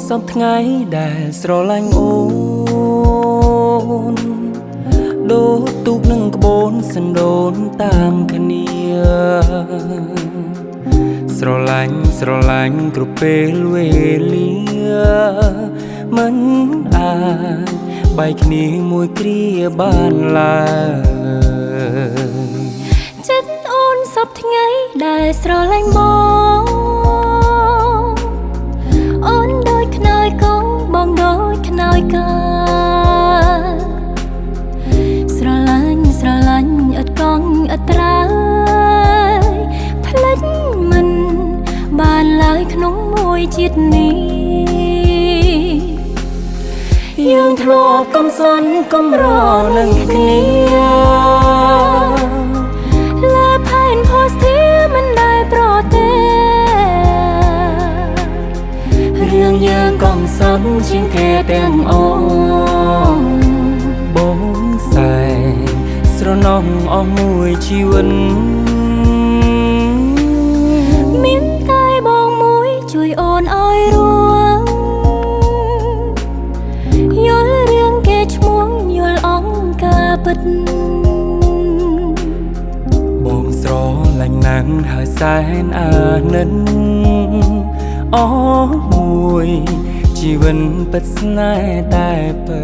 សពថ្ងៃដែលស្រឡាញ់អូនដូរទូកនឹងក្បូនសណ្ដូនតាមគ្នាស្រឡាញ់គ្រប់ពេលវេលាមិនអាចបែកគ្នាមួយគ្រាបានឡើយចិត្តអូនសពថ្ងៃដែលស្រឡាញ់បងអូនដូចខ្នើយកងបងដូចខ្នើយកាស្រឡាញ់ឥតកងឥតត្រើយផ្លេចមិនបានឡើយក្នុងមួយជាតិនេះយើងធ្លាប់កំសត់កំរនឹងគ្នាលើផែនផុសធាមិនដែលប្រទេរឿងយើងកំសត់ជាងគេទាំងអស់បងសែស្រណោះអស់មួយជីវិតមានតែបងមួយជួយអូនឲ្យរួងយល់រឿងគេឈ្មោះយល់អង្គការពិតបងស្រឡាញ់ណាស់ហើយសែនអាណិនអស់មួយជីវិតពិតស្នេហ៍តែពើ